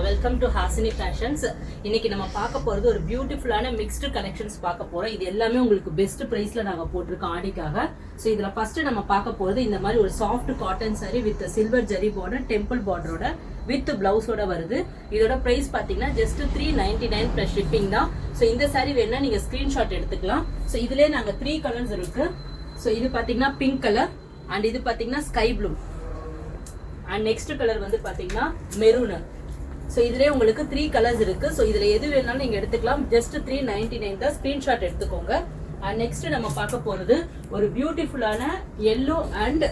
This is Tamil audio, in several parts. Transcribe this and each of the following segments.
Welcome to Hasini fashions. இன்னைக்கு நம்ம பார்க்க போகிறது ஒரு பியூட்டிஃபுல்லான மிக்ஸ்டு கலெக்ஷன்ஸ் பார்க்க போகிறோம். இது எல்லாமே உங்களுக்கு பெஸ்ட் ப்ரைஸில் நாங்கள் போட்டிருக்கோம் ஆடிக்காக. ஸோ இதில் ஃபஸ்ட்டு நம்ம பார்க்க போகிறது இந்த மாதிரி ஒரு soft cotton sari with silver zari border, temple பார்டரோட வித் பிளவுஸோட வருது. இதோட ப்ரைஸ் பார்த்தீங்கன்னா ஜஸ்ட் 399 ப்ளஸ் ஷிப்பிங் தான். ஸோ இந்த சாரி வேணா நீங்கள் ஸ்க்ரீன்ஷாட் எடுத்துக்கலாம். ஸோ இதுலேயே நாங்கள் 3 கலர்ஸ் இருக்குது. ஸோ இது பார்த்தீங்கன்னா பிங்க் கலர் அண்ட் இது பார்த்தீங்கன்னா sky blue and next colour வந்து பார்த்தீங்கன்னா மெரூனு. ஸோ இதுலேயே உங்களுக்கு 3 கலர்ஸ் இருக்கு. ஸோ இதில் எது வேணாலும் நீங்கள் எடுத்துக்கலாம். ஜஸ்ட் 399 தான். ஸ்க்ரீன்ஷாட் எடுத்துக்கோங்க. அண்ட் நெக்ஸ்ட் நம்ம பார்க்க போகிறது ஒரு பியூட்டிஃபுல்லான எல்லோ அண்ட்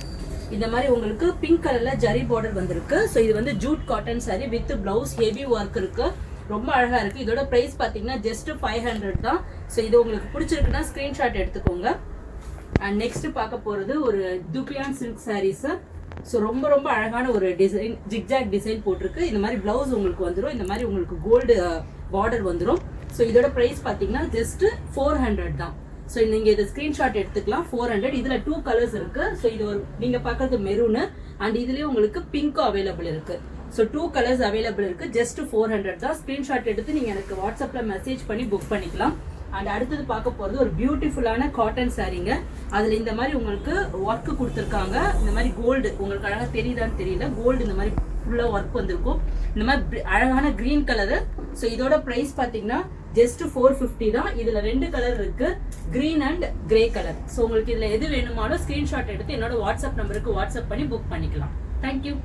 இந்த மாதிரி உங்களுக்கு பிங்க் கலர்ல ஜரி பார்டர் வந்திருக்கு. ஸோ இது வந்து Jude cotton sari with blouse heavy work இருக்கு. ரொம்ப அழகா இருக்கு. இதோட பிரைஸ் பார்த்தீங்கன்னா ஜஸ்ட் 500 தான். ஸோ இது உங்களுக்கு பிடிச்சிருக்குன்னா ஸ்க்ரீன்ஷாட் எடுத்துக்கோங்க. அண்ட் நெக்ஸ்ட் பார்க்க போகிறது ஒரு துபியான் சில்க் சாரீஸ். ஸோ ரொம்ப ரொம்ப அழகான ஒரு டிசைன், ஜிக்ஜாக் டிசைன் போட்டிருக்கு. இந்த மாதிரி பிளவுஸ் உங்களுக்கு வந்துடும். இந்த மாதிரி உங்களுக்கு கோல்டு பார்டர் வந்துடும். ஸோ இதோட ப்ரைஸ் பார்த்தீங்கன்னா ஜஸ்ட் 400 தான். ஸோ நீங்கள் இதை ஸ்க்ரீன்ஷாட் எடுத்துக்கலாம். 400. இதில் 2 கலர்ஸ் இருக்கு. ஸோ இது ஒரு நீங்கள் பார்க்கறது மெரூனு அண்ட் இதுலேயே உங்களுக்கு பிங்க்கும் அவைலபிள் இருக்கு. ஸோ 2 கலர்ஸ் அவைலபிள் இருக்கு. ஜஸ்ட் 400 தான். ஸ்க்ரீன்ஷாட் எடுத்து நீங்கள் எனக்கு வாட்ஸ்அப்பில் மெசேஜ் பண்ணி புக் பண்ணிக்கலாம். அண்ட் அடுத்தது பார்க்க போகிறது ஒரு பியூட்டிஃபுல்லான காட்டன் சாரீங்க. அதில் இந்த மாதிரி உங்களுக்கு ஒர்க்கு கொடுத்துருக்காங்க. இந்த மாதிரி கோல்டு உங்களுக்கு அழகாக தெரியுதான்னு தெரியல. கோல்டு இந்த மாதிரி ஃபுல்லாக ஒர்க் வந்திருக்கும். இந்த மாதிரி அழகான க்ரீன் கலரு. ஸோ இதோட ப்ரைஸ் பார்த்தீங்கன்னா ஜஸ்ட் 450 தான். இதில் 2 கலர் இருக்கு, green and grey colour. So உங்களுக்கு இதில் எது வேணுமானோ ஸ்க்ரீன்ஷாட் எடுத்து என்னோட வாட்ஸ்அப் நம்பருக்கு வாட்ஸ்அப் பண்ணி புக் பண்ணிக்கலாம். தேங்க்யூ.